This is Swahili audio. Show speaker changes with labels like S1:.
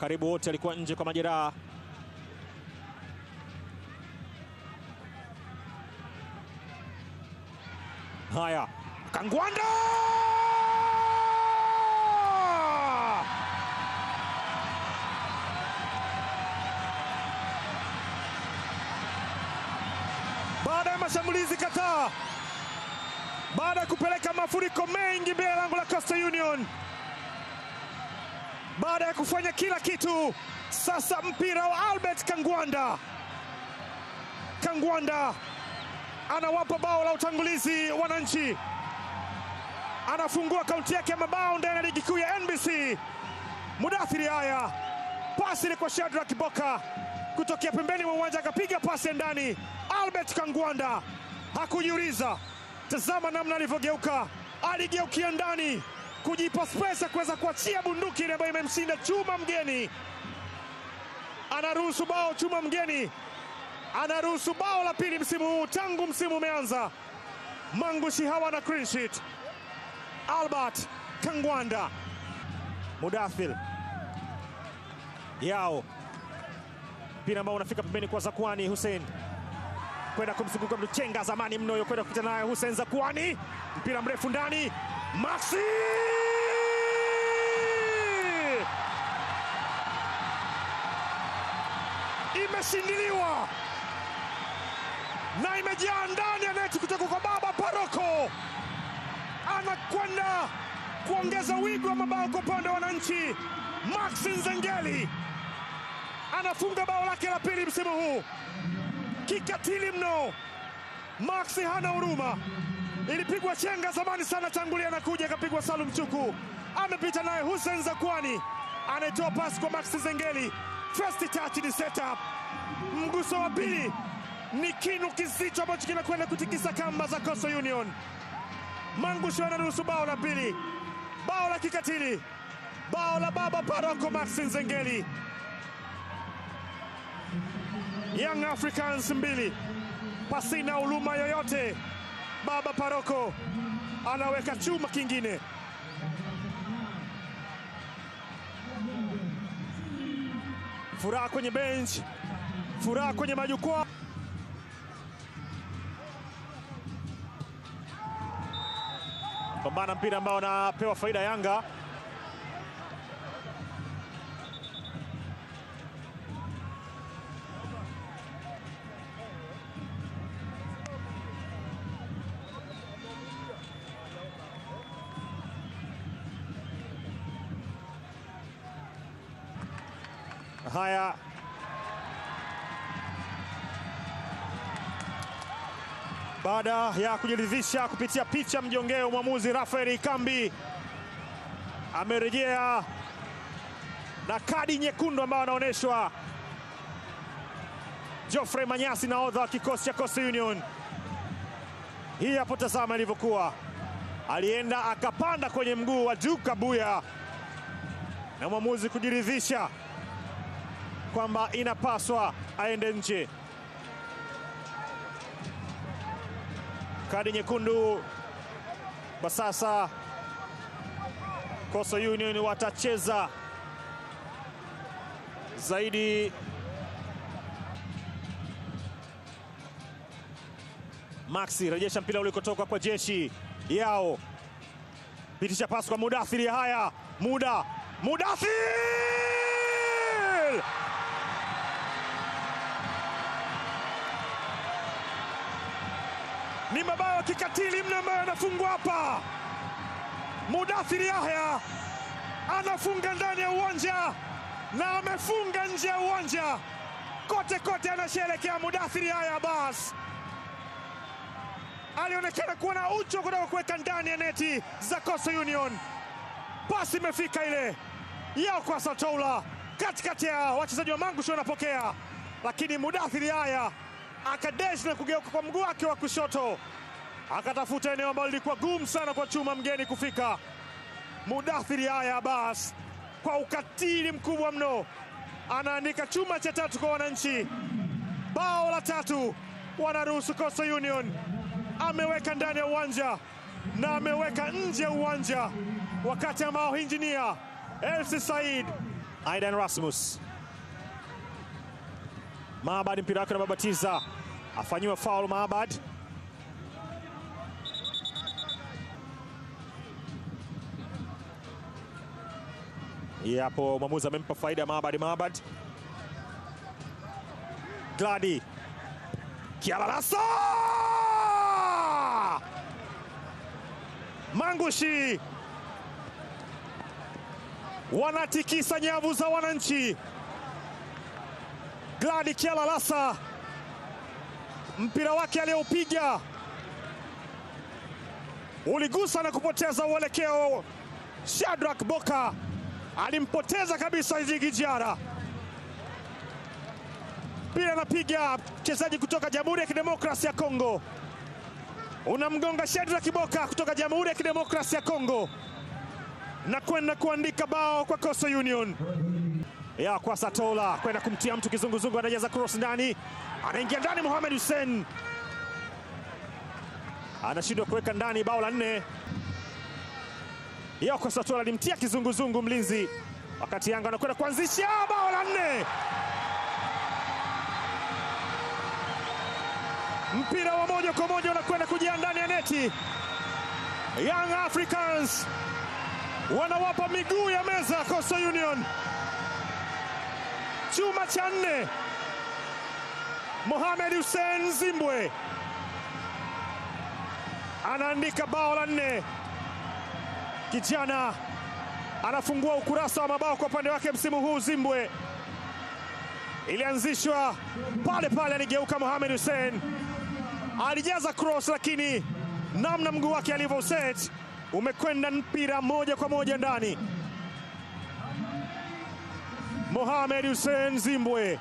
S1: karibu wote alikuwa nje kwa majeraha. Haya, Kangwanda! Baada ya mashambulizi kadhaa, baada ya kupeleka mafuriko mengi mbele ya lango la Coastal Union, baada ya kufanya kila kitu, sasa mpira wa Albert Kangwanda. Kangwanda anawapa bao la utangulizi wananchi, anafungua kaunti yake ya mabao ndani ya ligi kuu ya NBC. Mudathiri haya, pasi ile kwa Shadrack Boka kutokea pembeni mwa uwanja, akapiga pasi ndani. Albert Kangwanda hakujiuliza, tazama namna alivyogeuka, aligeukia ndani kujipa space ya kuweza kuachia bunduki ile ambayo imemshinda chuma mgeni. Anaruhusu bao chuma mgeni, anaruhusu bao la pili msimu huu tangu msimu umeanza. Mangushi hawana clean sheet. Albert Kangwanda. Mudathir Yao, mpira ambao unafika pembeni kwa Zakwani Hussein, kwenda kumzunguka Mchenga zamani mno, kwenda kupita naye Hussein Zakwani, mpira mrefu ndani, Maxi imeshindiliwa na imejaa ndani ya neti kutoka kwa Baba Paroko. Anakwenda kuongeza wigo wa mabao kwa upande wa wananchi. Maxi Nzengeli anafunga bao lake la pili msimu huu, kikatili mno. Maxi hana huruma, ilipigwa chenga zamani sana, tangulia na kuja akapigwa Salum Chuku, amepita naye Hussein Zakwani, anaitoa pasi kwa Maxi Nzengeli. First touch ni setup, mguso wa pili ni kinu kizito ambacho kinakwenda kutikisa kamba za Coastal Union. Mangushi anaruhusu bao la pili, bao la kikatili, bao la Baba Paroko. Maxi Nzengeli. Young Africans 2 pasina huruma yoyote. Baba Paroko anaweka chuma kingine. Furaha kwenye bench, furaha kwenye majukwaa. Pambana mpira ambao anapewa faida Yanga. Haya, baada ya kujiridhisha kupitia picha mjongeo, mwamuzi Rafael Ikambi amerejea na kadi nyekundu ambayo anaonyeshwa Geoffrey Manyasi, nahodha wa kikosi cha Coastal Union. Hii hapo, tazama ilivyokuwa, alienda akapanda kwenye mguu wa Duke Abuya na mwamuzi kujiridhisha kwamba inapaswa aende nje. Kadi nyekundu. Kwa sasa Coastal Union watacheza zaidi. Maxi rejesha mpira ulikotoka kwa Jeshi Yao, pitisha pasi kwa Mudathir. Haya, Mudathir ni mabao kikatili mno ambayo anafungwa hapa. Mudathir Yahya anafunga ndani ya uwanja na amefunga nje ya uwanja. Kote kote anasherekea Mudathir Yahya. Bas alionekana kuwa na ucho kutoka kuweka ndani ya neti za Coastal Union. Pasi imefika ile Yao kwa Satoula, katikati ya wachezaji wa Mangushi wanapokea, lakini Mudathir Yahya akadeshi na kugeuka kwa mguu wake wa kushoto, akatafuta eneo ambalo lilikuwa gumu sana kwa chuma mgeni kufika. Mudathir Yahya bas kwa ukatili mkubwa mno anaandika chuma cha tatu kwa wananchi. Bao la tatu wanaruhusu Coastal Union. Ameweka ndani ya uwanja na ameweka nje ya uwanja, wakati ambao injinia Elsi Said Aidan Rasmus. Maabad mpira wake anababatiza, afanyiwa foul Maabad. Hapo mwamuzi amempa faida Maabad. Gladi Kialalasa, Mangushi wanatikisa nyavu za wananchi. Gladi Kialalasa, mpira wake aliyoupiga uligusa na kupoteza uelekeo. Shadrack Boka alimpoteza kabisa Djigui Diarra. Mpira anapiga mchezaji kutoka Jamhuri ya Kidemokrasia ya Kongo, unamgonga Shadrack Boka kutoka Jamhuri ya Kidemokrasia ya Kongo na kwenda kuandika bao kwa Coastal Union. Kwa Satola kwenda kumtia mtu kizunguzungu, anajaza cross ndani, anaingia ndani. Mohamed Hussein anashindwa kuweka ndani bao la 4. Kwa Satola alimtia kizunguzungu mlinzi, wakati Yanga anakwenda kuanzisha bao la 4. Mpira wa moja kwa moja unakwenda kujia ndani ya neti. Young Africans wanawapa miguu ya meza Coastal Union. Chuma cha 4, Mohamed Hussein Zimbwe anaandika bao la 4. Kijana anafungua ukurasa wa mabao kwa upande wake msimu huu. Zimbwe ilianzishwa pale, aligeuka Mohamed Hussein, alijaza cross, lakini namna mguu wake alivyo set umekwenda mpira moja kwa moja ndani. Mohamed Hussein Zimbwe